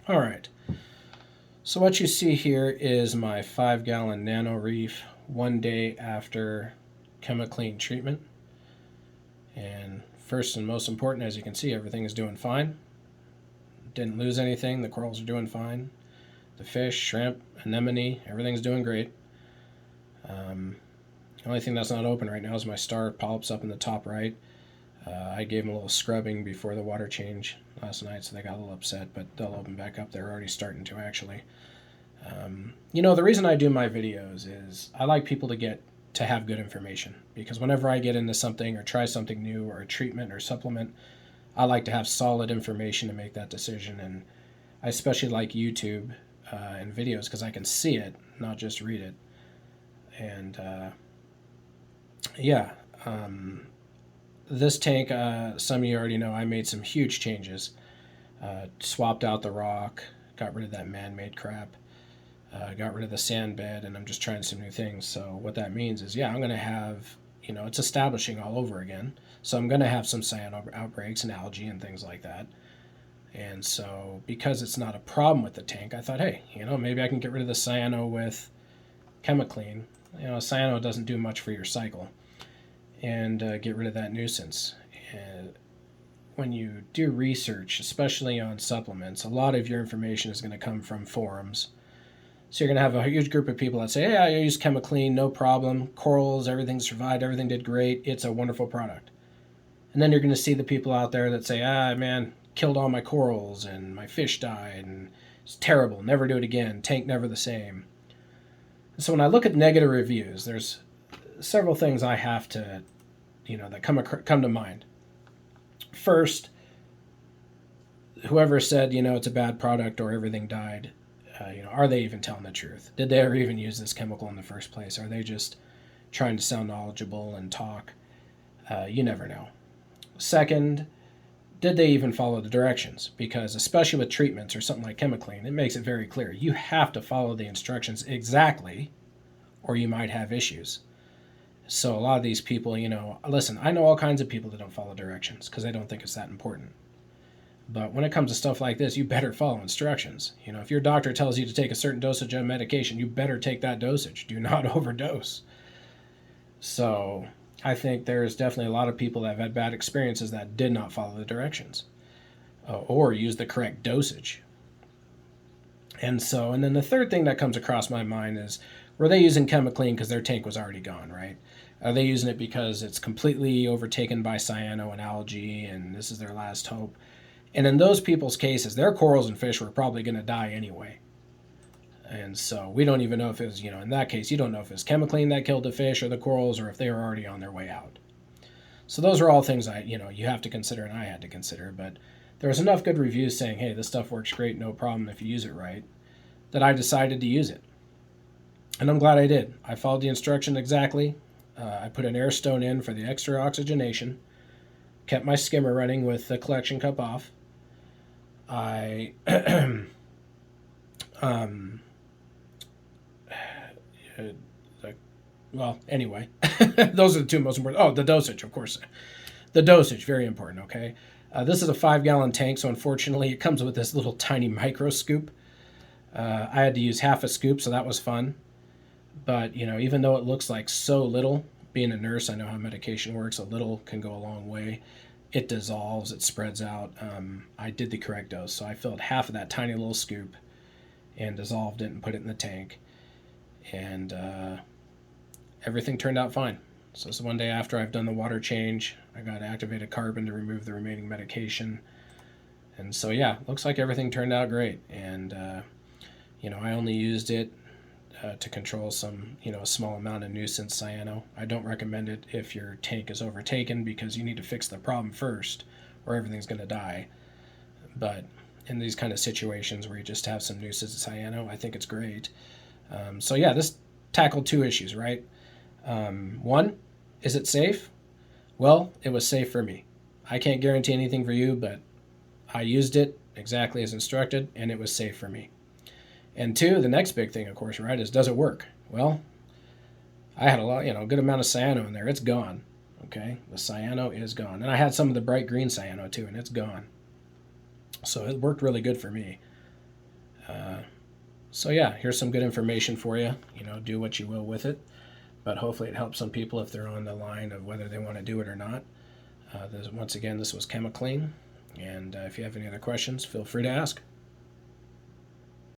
All right. So what you see here is my 5-gallon Nano Reef 1 day after Chemiclean treatment. And first and most important, as you can see, everything is doing fine. Didn't lose anything. The corals are doing fine. The fish, shrimp, anemone, everything's doing great. The only thing that's not open right now is my star polyps up in the top right. I gave them a little scrubbing before the water change last night, so they got a little upset, but they'll open back up. They're already starting to, actually. The reason I do my videos is I like people to have good information, because whenever I get into something or try something new or a treatment or supplement, I like to have solid information to make that decision. And I especially like YouTube and videos because I can see it, not just read it. And yeah, this tank, some of you already know, I made some huge changes. Swapped out the rock, got rid of that man-made crap, got rid of the sand bed, and I'm just trying some new things. So what that means is, yeah, I'm going to have, it's establishing all over again. So I'm going to have some cyano outbreaks and algae and things like that. And so because it's not a problem with the tank, I thought, hey, maybe I can get rid of the cyano with Chemiclean. Cyano doesn't do much for your cycle, and get rid of that nuisance. And when you do research, especially on supplements, a lot of your information is going to come from forums. So you're going to have a huge group of people that say, hey, I use Chemiclean, no problem. Corals, everything survived, everything did great. It's a wonderful product. And then you're going to see the people out there that say, man, killed all my corals and my fish died and it's terrible, never do it again, tank never the same. So when I look at negative reviews, there's several things I have to, that come to mind. First, whoever said, it's a bad product or everything died, are they even telling the truth? Did they ever even use this chemical in the first place? Are they just trying to sound knowledgeable and talk? You never know. Second, did they even follow the directions? Because especially with treatments or something like Chemiclean, it makes it very clear. You have to follow the instructions exactly, or you might have issues. So a lot of these people, listen, I know all kinds of people that don't follow directions because they don't think it's that important. But when it comes to stuff like this, you better follow instructions. If your doctor tells you to take a certain dosage of medication, you better take that dosage. Do not overdose. So I think there's definitely a lot of people that have had bad experiences that did not follow the directions or use the correct dosage. And then the third thing that comes across my mind is, were they using Chemiclean because their tank was already gone, right? Are they using it because it's completely overtaken by cyano and algae and this is their last hope? And in those people's cases, their corals and fish were probably going to die anyway. And so we don't even know if it was, in that case, you don't know if it's Chemiclean that killed the fish or the corals or if they were already on their way out. So those are all things you have to consider and I had to consider. But there was enough good reviews saying, hey, this stuff works great, no problem if you use it right, that I decided to use it. And I'm glad I did. I followed the instruction exactly. I put an air stone in for the extra oxygenation, kept my skimmer running with the collection cup off. I anyway, those are the two most important. Oh, the dosage, of course. The dosage, very important, okay? This is a 5-gallon tank, so unfortunately it comes with this little tiny micro scoop. I had to use half a scoop, so that was fun. But, even though it looks like so little, being a nurse, I know how medication works. A little can go a long way. It dissolves, it spreads out. I did the correct dose, so I filled half of that tiny little scoop and dissolved it and put it in the tank. And everything turned out fine. So it's one day after I've done the water change. I got activated carbon to remove the remaining medication. And so, yeah, looks like everything turned out great. And, I only used it to control some, a small amount of nuisance cyano. I don't recommend it if your tank is overtaken because you need to fix the problem first or everything's going to die. But in these kind of situations where you just have some nuisance cyano, I think it's great. So yeah, this tackled two issues, right? One, is it safe? Well, it was safe for me. I can't guarantee anything for you, but I used it exactly as instructed and it was safe for me. And two, the next big thing, of course, right, is does it work? Well, I had a good amount of cyano in there. It's gone. Okay, the cyano is gone. And I had some of the bright green cyano too, and it's gone. So it worked really good for me. So yeah, here's some good information for you. Do what you will with it, but hopefully it helps some people if they're on the line of whether they want to do it or not. Once again, this was Chemiclean, and if you have any other questions, feel free to ask.